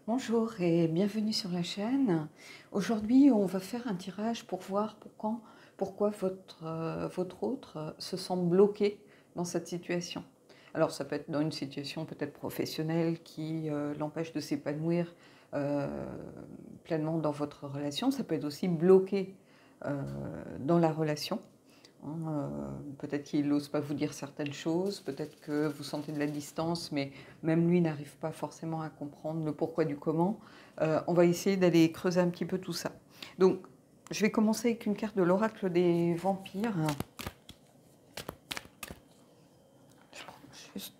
Bonjour et bienvenue sur la chaîne. Aujourd'hui, on va faire un tirage pour voir pourquoi votre autre se sent bloqué dans cette situation. Alors, ça peut être dans une situation peut-être professionnelle qui l'empêche de s'épanouir euh, pleinement dans votre relation. Ça peut être aussi bloqué dans la relation. Peut-être qu'il n'ose pas vous dire certaines choses, peut-être que vous sentez de la distance, mais même lui n'arrive pas forcément à comprendre le pourquoi du comment. On va essayer d'aller creuser un petit peu tout ça. Donc, je vais commencer avec une carte de l'oracle des vampires. Je prends juste...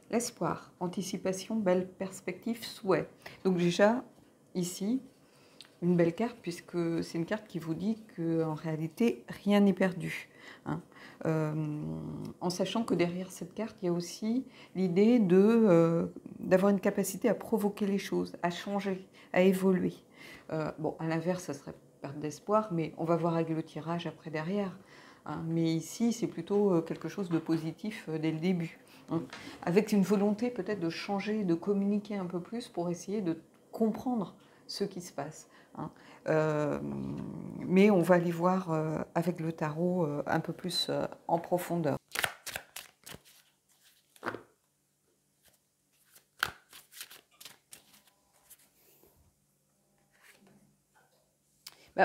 L'espoir, anticipation, belle perspective, souhait. Donc déjà, ici, une belle carte puisque c'est une carte qui vous dit qu'en réalité, rien n'est perdu. Hein. En sachant que derrière cette carte, il y a aussi l'idée d'avoir une capacité à provoquer les choses, à changer, à évoluer. Bon, à l'inverse, ça serait perte d'espoir, mais on va voir avec le tirage après derrière. Hein. Mais ici, c'est plutôt quelque chose de positif dès le début. Hein. Avec une volonté peut-être de changer, de communiquer un peu plus pour essayer de comprendre ce qui se passe. Hein. Mais on va aller voir avec le tarot un peu plus en profondeur.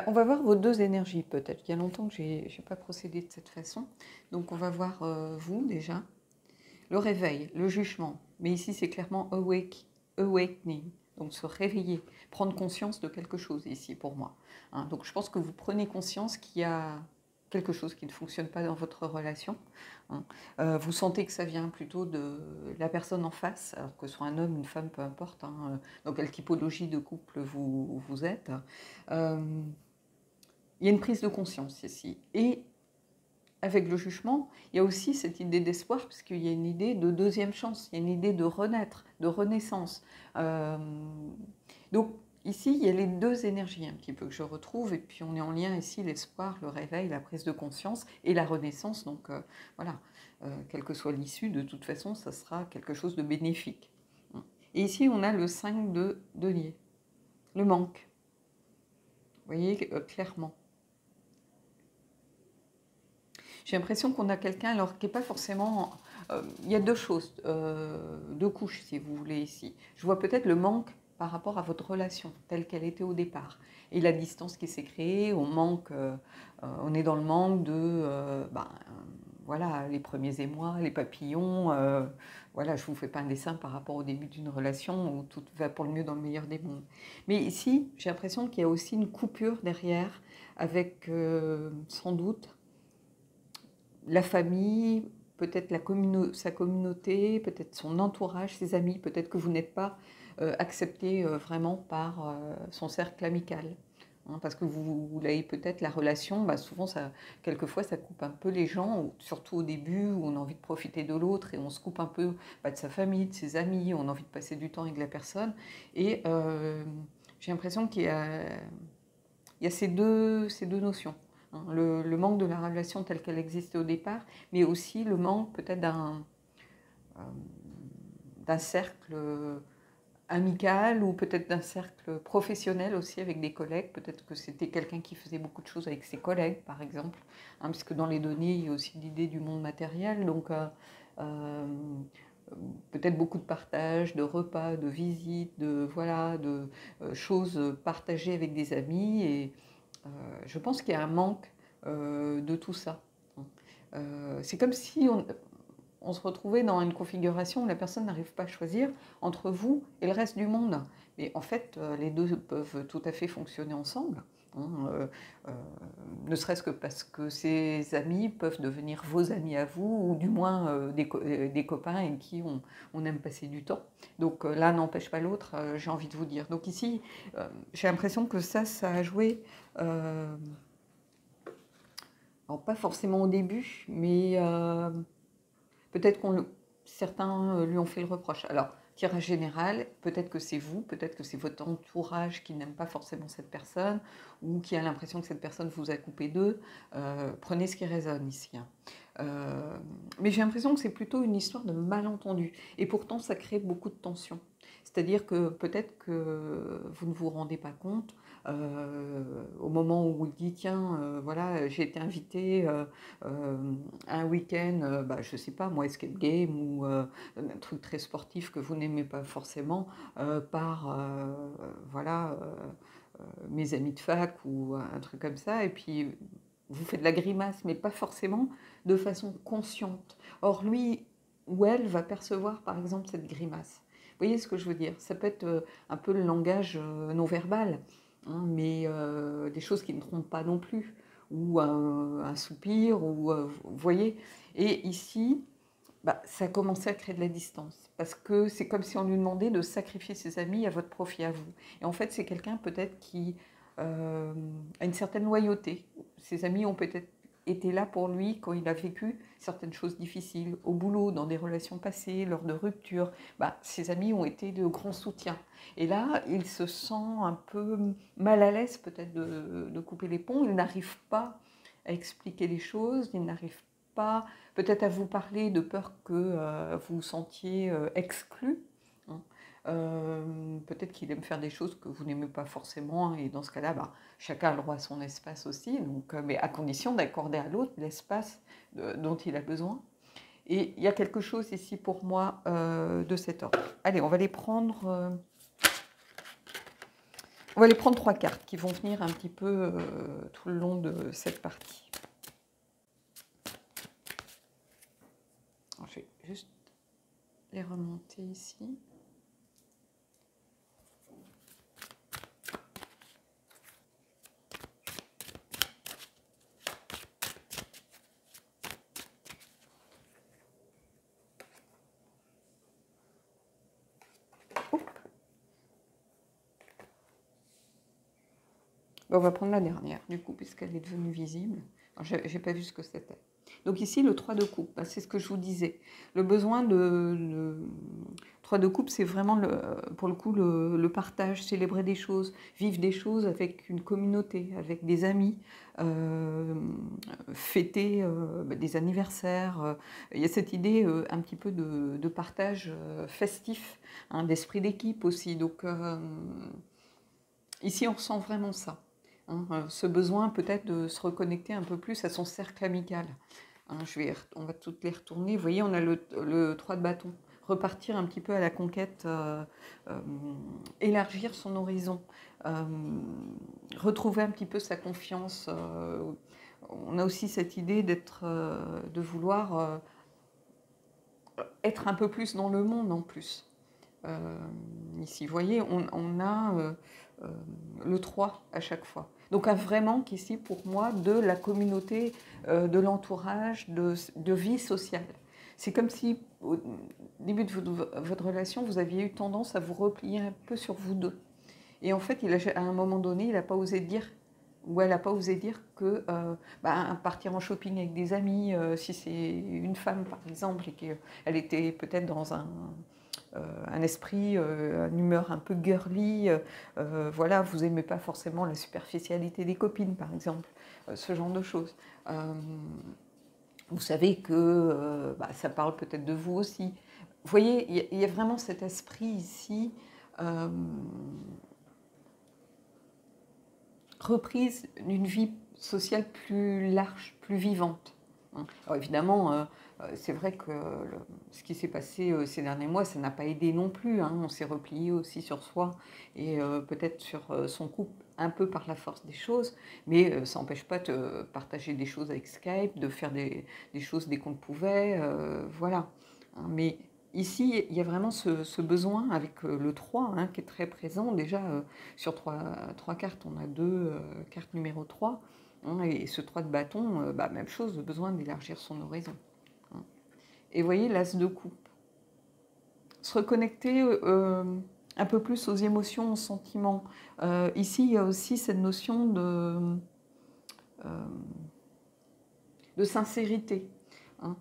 On va voir vos deux énergies peut-être. Il y a longtemps que je n'ai pas procédé de cette façon. Donc on va voir vous déjà. Le réveil, le jugement. Mais ici c'est clairement awakening. Donc se réveiller, prendre conscience de quelque chose ici pour moi. Hein, donc je pense que vous prenez conscience qu'il y a quelque chose qui ne fonctionne pas dans votre relation. Hein. Vous sentez que ça vient plutôt de la personne en face, alors que ce soit un homme, une femme, peu importe, hein, dans quelle typologie de couple vous êtes. Il y a une prise de conscience ici. Et avec le jugement, il y a aussi cette idée d'espoir, parce qu'il y a une idée de deuxième chance, il y a une idée de renaître, de renaissance. Donc ici, il y a les deux énergies un petit peu que je retrouve, et puis on est en lien ici, l'espoir, le réveil, la prise de conscience et la renaissance. Donc voilà, quelle que soit l'issue, de toute façon, ça sera quelque chose de bénéfique. Et ici, on a le 5 de denier, le manque. Vous voyez clairement. J'ai l'impression qu'on a quelqu'un alors qui n'est pas forcément... il y a deux choses, deux couches si vous voulez ici. Je vois peut-être le manque par rapport à votre relation telle qu'elle était au départ et la distance qui s'est créée. On est dans le manque de voilà, les premiers émois, les papillons. Voilà, je ne vous fais pas un dessin par rapport au début d'une relation où tout va pour le mieux dans le meilleur des mondes. Mais ici, j'ai l'impression qu'il y a aussi une coupure derrière avec sans doute la famille, peut-être sa communauté, peut-être son entourage, ses amis, peut-être que vous n'êtes pas accepté vraiment par son cercle amical. Hein, parce que vous l'avez peut-être, la relation, souvent, quelquefois, ça coupe un peu les gens, surtout au début, où on a envie de profiter de l'autre et on se coupe un peu de sa famille, de ses amis, on a envie de passer du temps avec la personne. Et j'ai l'impression qu'il y a ces deux notions. Hein, le manque de la relation telle qu'elle existait au départ, mais aussi le manque peut-être d'un cercle amical ou peut-être d'un cercle professionnel aussi avec des collègues. Peut-être que c'était quelqu'un qui faisait beaucoup de choses avec ses collègues, par exemple, hein, puisque dans les données, il y a aussi l'idée du monde matériel. Donc, peut-être beaucoup de partage, de repas, de visites, de choses partagées avec des amis. Et je pense qu'il y a un manque de tout ça. C'est comme si on se retrouvait dans une configuration où la personne n'arrive pas à choisir entre vous et le reste du monde. Mais en fait, les deux peuvent tout à fait fonctionner ensemble. Hein, ne serait-ce que parce que ces amis peuvent devenir vos amis à vous, ou du moins des copains avec qui on aime passer du temps. Donc l'un n'empêche pas l'autre, j'ai envie de vous dire. Donc ici, j'ai l'impression que ça a joué, alors pas forcément au début, mais peut-être certains lui ont fait le reproche. Alors, tirage général, peut-être que c'est vous, peut-être que c'est votre entourage qui n'aime pas forcément cette personne ou qui a l'impression que cette personne vous a coupé d'eux. Prenez ce qui résonne ici. Hein. Mais j'ai l'impression que c'est plutôt une histoire de malentendu. Et pourtant, ça crée beaucoup de tensions. C'est-à-dire que peut-être que vous ne vous rendez pas compte au moment où il dit tiens, voilà, j'ai été invité un week-end, je ne sais pas, moi, escape game ou un truc très sportif que vous n'aimez pas forcément par voilà, mes amis de fac ou un truc comme ça. Et puis vous faites de la grimace, mais pas forcément de façon consciente. Or, lui ou elle va percevoir, par exemple, cette grimace. Vous voyez ce que je veux dire? Ça peut être un peu le langage non verbal, hein, mais des choses qui ne trompent pas non plus, ou un soupir, ou vous voyez. Et ici, ça a commencé à créer de la distance, parce que c'est comme si on lui demandait de sacrifier ses amis à votre profit à vous. Et en fait, c'est quelqu'un peut-être qui a une certaine loyauté. Ses amis ont peut-être été là pour lui quand il a vécu certaines choses difficiles, au boulot, dans des relations passées, lors de ruptures. Ses amis ont été de grands soutiens. Et là, il se sent un peu mal à l'aise peut-être de couper les ponts. Il n'arrive pas à expliquer les choses, il n'arrive pas peut-être à vous parler de peur que vous vous sentiez exclu. Hein. Peut-être qu'il aime faire des choses que vous n'aimez pas forcément, et dans ce cas-là, chacun a le droit à son espace aussi, donc, mais à condition d'accorder à l'autre l'espace dont il a besoin. Et il y a quelque chose ici pour moi de cet ordre. Allez, on va les prendre. On va les prendre 3 cartes qui vont venir un petit peu tout le long de cette partie. Alors, je vais juste les remonter ici. On va prendre la dernière, du coup, puisqu'elle est devenue visible. Je n'ai pas vu ce que c'était. Donc ici, le 3 de coupe, c'est ce que je vous disais. Le besoin de 3 de coupe, c'est vraiment, pour le coup, le partage, célébrer des choses, vivre des choses avec une communauté, avec des amis, fêter des anniversaires. Il y a cette idée un petit peu de partage festif, hein, d'esprit d'équipe aussi. Donc ici, on ressent vraiment ça. Hein, ce besoin peut-être de se reconnecter un peu plus à son cercle amical. Hein, on va toutes les retourner. Vous voyez, on a le 3 de bâton. Repartir un petit peu à la conquête, élargir son horizon, retrouver un petit peu sa confiance. On a aussi cette idée de vouloir être un peu plus dans le monde en plus. Ici, vous voyez, on a le 3 à chaque fois. Donc un vrai manque ici pour moi de la communauté, de l'entourage, de vie sociale. C'est comme si au début de votre relation, vous aviez eu tendance à vous replier un peu sur vous deux. Et en fait, à un moment donné, il n'a pas osé dire, ou elle n'a pas osé dire que partir en shopping avec des amis, si c'est une femme par exemple, et qu'elle était peut-être dans un esprit, une humeur un peu girly, voilà, vous n'aimez pas forcément la superficialité des copines, par exemple, ce genre de choses. Vous savez que ça parle peut-être de vous aussi. Vous voyez, il y a vraiment cet esprit ici, reprise d'une vie sociale plus large, plus vivante. Alors évidemment, c'est vrai que ce qui s'est passé ces derniers mois, ça n'a pas aidé non plus. Hein. On s'est replié aussi sur soi et peut-être sur son couple un peu par la force des choses, mais ça n'empêche pas de partager des choses avec Skype, de faire des choses dès qu'on le pouvait, voilà. Hein, mais ici, il y a vraiment ce besoin avec le 3 hein, qui est très présent. Déjà, sur trois cartes, on a deux cartes numéro 3. Hein, et ce 3 de bâton, même chose, le besoin d'élargir son horizon. Hein. Et vous voyez, l'as de coupe. Se reconnecter un peu plus aux émotions, aux sentiments. Ici, il y a aussi cette notion de sincérité. Hein.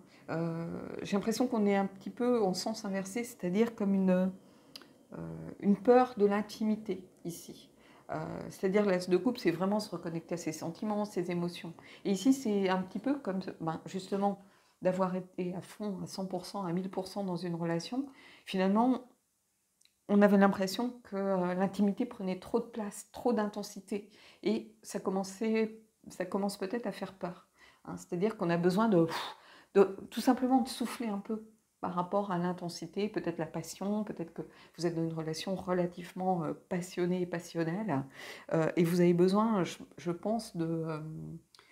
J'ai l'impression qu'on est un petit peu en sens inversé, c'est-à-dire comme une peur de l'intimité ici. C'est-à-dire l'as de coupe, c'est vraiment se reconnecter à ses sentiments, ses émotions. Et ici, c'est un petit peu comme, justement, d'avoir été à fond, à 100%, à 1000% dans une relation. Finalement, on avait l'impression que l'intimité prenait trop de place, trop d'intensité. Et ça commence peut-être à faire peur. Hein. C'est-à-dire qu'on a besoin tout simplement de souffler un peu par rapport à l'intensité, peut-être la passion, peut-être que vous êtes dans une relation relativement passionnée et passionnelle, et vous avez besoin, je pense, de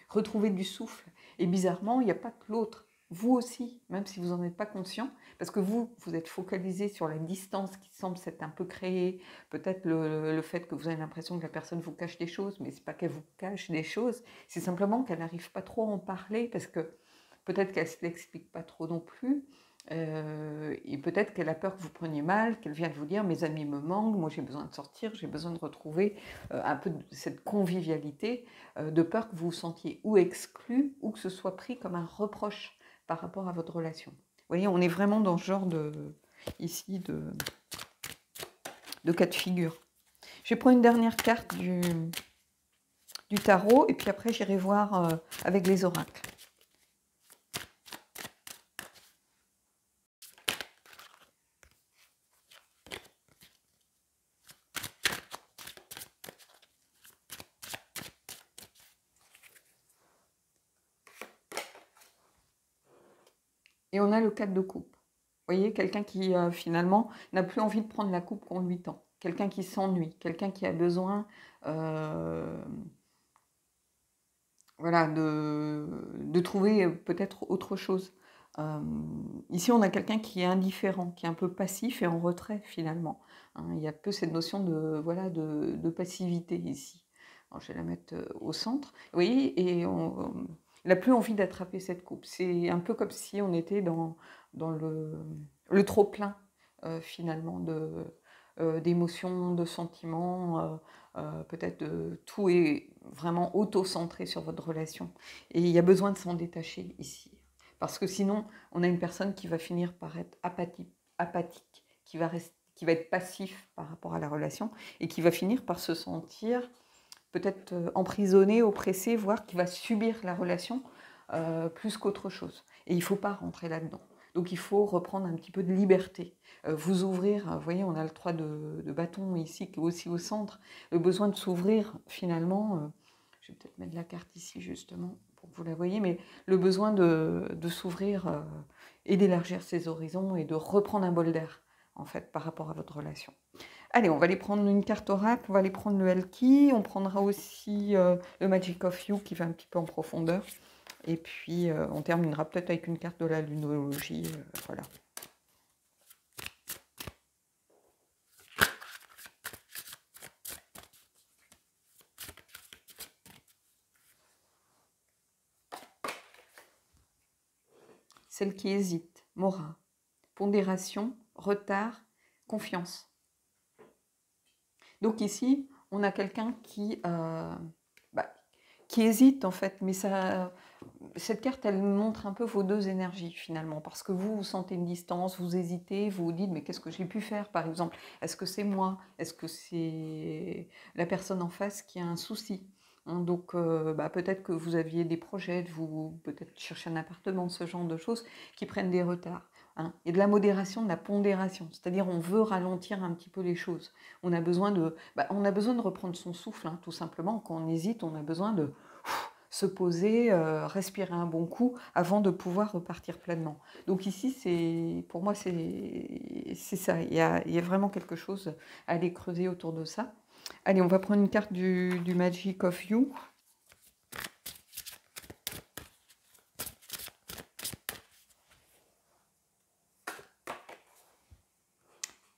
retrouver du souffle. Et bizarrement, il n'y a pas que l'autre. Vous aussi, même si vous n'en êtes pas conscient, parce que vous êtes focalisé sur la distance qui semble s'être un peu créée, peut-être le fait que vous avez l'impression que la personne vous cache des choses, mais ce n'est pas qu'elle vous cache des choses, c'est simplement qu'elle n'arrive pas trop à en parler, parce que peut-être qu'elle ne se l'explique pas trop non plus, et peut-être qu'elle a peur que vous preniez mal, qu'elle vienne vous dire « mes amis me manquent, moi j'ai besoin de sortir, j'ai besoin de retrouver un peu de cette convivialité », de peur que vous vous sentiez ou exclu, ou que ce soit pris comme un reproche par rapport à votre relation. Vous voyez, on est vraiment dans ce genre ici de cas de figure. Je vais prendre une dernière carte du tarot, et puis après j'irai voir avec les oracles. Et on a le 4 de coupe. Vous voyez, quelqu'un qui finalement n'a plus envie de prendre la coupe qu'on lui tend. Quelqu'un qui s'ennuie, quelqu'un qui a besoin voilà, de trouver peut-être autre chose. Ici, on a quelqu'un qui est indifférent, qui est un peu passif et en retrait finalement. Hein, il y a peu cette notion de passivité ici. Alors, je vais la mettre au centre. Vous voyez, et on n'a plus envie d'attraper cette coupe. C'est un peu comme si on était dans le trop-plein finalement d'émotions, de sentiments. Peut-être tout est vraiment auto-centré sur votre relation. Et il y a besoin de s'en détacher ici. Parce que sinon, on a une personne qui va finir par être apathique, qui va être passif par rapport à la relation et qui va finir par se sentir peut-être emprisonné, oppressé, voire qui va subir la relation plus qu'autre chose. Et il ne faut pas rentrer là-dedans. Donc il faut reprendre un petit peu de liberté, vous ouvrir, vous voyez, on a le 3 de bâton ici qui est aussi au centre, le besoin de s'ouvrir finalement, je vais peut-être mettre la carte ici justement pour que vous la voyez, mais le besoin de s'ouvrir et d'élargir ses horizons et de reprendre un bol d'air en fait par rapport à votre relation. Allez, on va aller prendre une carte oracle, on va aller prendre le Elki, on prendra aussi le Magic of You qui va un petit peu en profondeur. Et puis, on terminera peut-être avec une carte de la lunologie. Voilà. Celle qui hésite, Mora. Pondération, retard, confiance. Donc ici, on a quelqu'un qui hésite en fait, mais cette carte, elle montre un peu vos deux énergies finalement, parce que vous sentez une distance, vous hésitez, vous vous dites mais qu'est-ce que j'ai pu faire par exemple? Est-ce que c'est moi? Est-ce que c'est la personne en face qui a un souci? Hein, donc peut-être que vous aviez des projets, vous peut-être chercher un appartement, ce genre de choses qui prennent des retards. Hein, et de la modération, de la pondération, c'est-à-dire on veut ralentir un petit peu les choses. On a besoin de reprendre son souffle, hein, tout simplement. Quand on hésite, on a besoin de se poser, respirer un bon coup avant de pouvoir repartir pleinement. Donc ici, pour moi, c'est ça. Il y a vraiment quelque chose à aller creuser autour de ça. Allez, on va prendre une carte du Magic of You.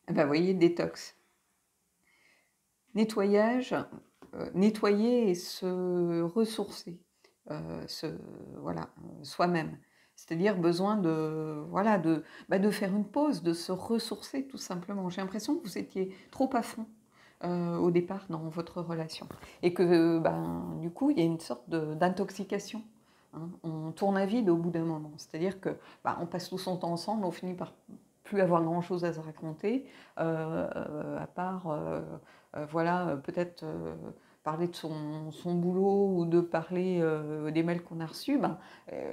Ben, vous voyez, détox. Nettoyage, nettoyer et se ressourcer, voilà, soi-même. C'est-à-dire besoin de faire une pause, de se ressourcer tout simplement. J'ai l'impression que vous étiez trop à fond au départ dans votre relation. Et que du coup, il y a une sorte d'intoxication. Hein. On tourne à vide au bout d'un moment. C'est-à-dire que on passe tout son temps ensemble, on finit par plus avoir grand-chose à se raconter, à part, voilà, peut-être parler de son boulot ou de parler des mails qu'on a reçus. Ben,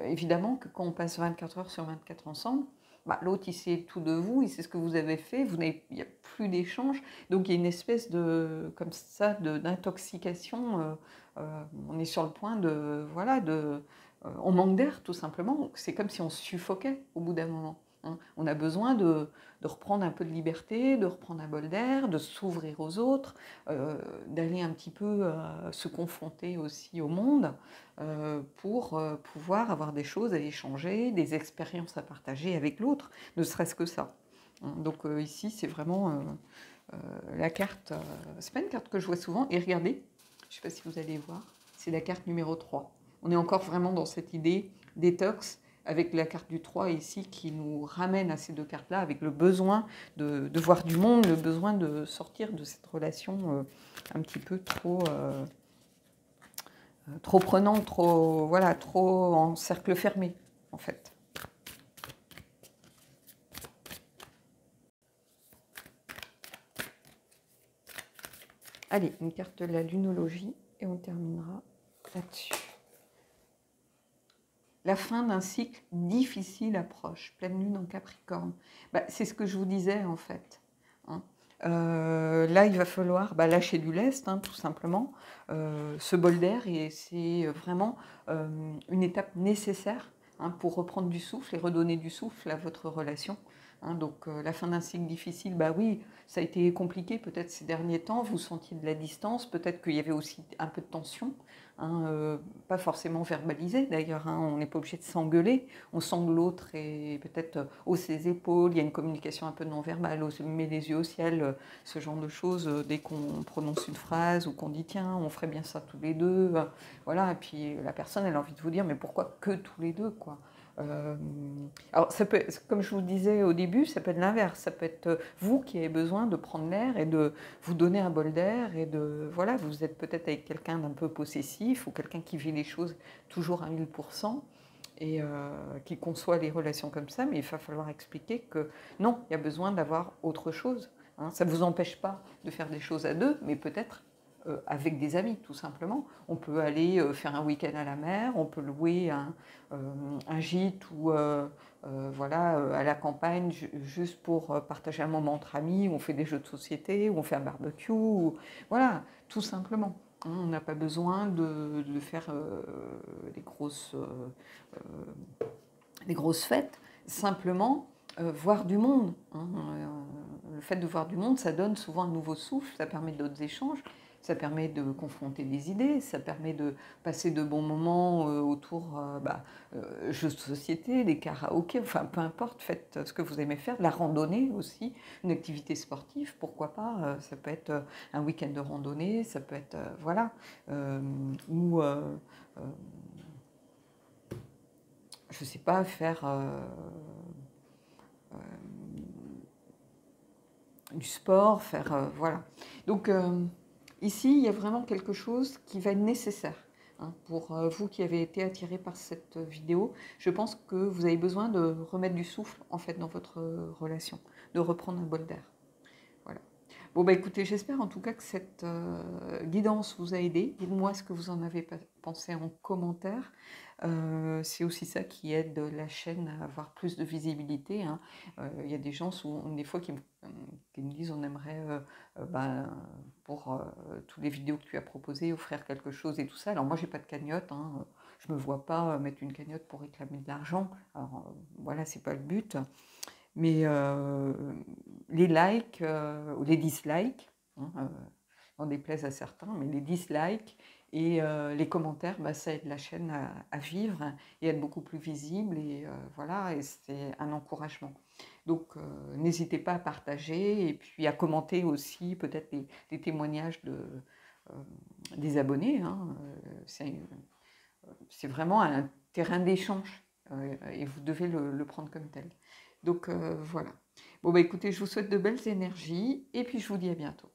évidemment que quand on passe 24 heures sur 24 ensemble, bah, l'autre, il sait tout de vous, il sait ce que vous avez fait, il n'y a plus d'échange. Donc, il y a une espèce de, comme ça, d'intoxication. On est sur le point de, voilà, on manque d'air, tout simplement. C'est comme si on se suffoquait au bout d'un moment. Hein. On a besoin de reprendre un peu de liberté, de reprendre un bol d'air, de s'ouvrir aux autres, d'aller un petit peu se confronter aussi au monde pour pouvoir avoir des choses à échanger, des expériences à partager avec l'autre, ne serait-ce que ça. Donc ici, c'est vraiment la carte, c'est pas une carte que je vois souvent, et regardez, je sais pas si vous allez voir, c'est la carte numéro 3. On est encore vraiment dans cette idée détox, avec la carte du 3 ici qui nous ramène à ces deux cartes-là, avec le besoin de voir du monde, le besoin de sortir de cette relation un petit peu trop prenante, voilà, trop en cercle fermé, en fait. Allez, une carte de la lunologie, et on terminera là-dessus. La fin d'un cycle difficile approche, pleine lune en Capricorne. Bah, c'est ce que je vous disais en fait. Hein. Là, il va falloir lâcher du lest, hein, tout simplement, ce bol d'air, et c'est vraiment une étape nécessaire hein, pour reprendre du souffle et redonner du souffle à votre relation. Hein, donc la fin d'un cycle difficile, bah oui, ça a été compliqué peut-être ces derniers temps, vous sentiez de la distance, peut-être qu'il y avait aussi un peu de tension, hein, pas forcément verbalisée d'ailleurs, hein, on n'est pas obligé de s'engueuler, on sent que l'autre est peut-être hausse ses épaules, il y a une communication un peu non verbale, on met les yeux au ciel, ce genre de choses, dès qu'on prononce une phrase ou qu'on dit tiens, on ferait bien ça tous les deux, voilà, et puis la personne elle a envie de vous dire mais pourquoi que tous les deux quoi. Alors, ça peut, comme je vous disais au début, ça peut être l'inverse. Ça peut être vous qui avez besoin de prendre l'air et de vous donner un bol d'air et de voilà, vous êtes peut-être avec quelqu'un d'un peu possessif ou quelqu'un qui vit les choses toujours à 1000% et qui conçoit les relations comme ça, mais il va falloir expliquer que non, il y a besoin d'avoir autre chose. Hein. Ça ne vous empêche pas de faire des choses à deux, mais peut-être avec des amis, tout simplement. On peut aller faire un week-end à la mer, on peut louer un gîte ou voilà, à la campagne, juste pour partager un moment entre amis, où on fait des jeux de société, où on fait un barbecue, voilà, tout simplement. Hein, on n'a pas besoin de faire des grosses fêtes, simplement voir du monde. Hein. Le fait de voir du monde, ça donne souvent un nouveau souffle, ça permet d'autres échanges, ça permet de confronter des idées, ça permet de passer de bons moments autour jeux de société, des karaokés, enfin peu importe, faites ce que vous aimez faire, de la randonnée aussi, une activité sportive, pourquoi pas, ça peut être un week-end de randonnée, ça peut être, voilà, ou je sais pas, faire du sport, faire voilà. Donc ici, il y a vraiment quelque chose qui va être nécessaire hein, pour vous qui avez été attiré par cette vidéo. Je pense que vous avez besoin de remettre du souffle en fait dans votre relation, de reprendre un bol d'air. Voilà. Bon bah écoutez, j'espère en tout cas que cette guidance vous a aidé. Dites-moi ce que vous en avez pensé en commentaire. C'est aussi ça qui aide la chaîne à avoir plus de visibilité. Hein. Il y a des gens, des fois, qui me disent on aimerait, pour toutes les vidéos que tu as proposées, offrir quelque chose et tout ça. Alors moi, j'ai pas de cagnotte. Hein. Je me vois pas mettre une cagnotte pour réclamer de l'argent. Alors voilà, c'est pas le but. Mais les likes ou les dislikes, hein, en déplaise à certains, mais les dislikes et les commentaires, ça aide la chaîne à vivre et à être beaucoup plus visible. Et voilà, et c'est un encouragement. Donc n'hésitez pas à partager et puis à commenter aussi peut-être les témoignages des abonnés. Hein. C'est vraiment un terrain d'échange et vous devez le prendre comme tel. Donc voilà. Bon, écoutez, je vous souhaite de belles énergies et puis je vous dis à bientôt.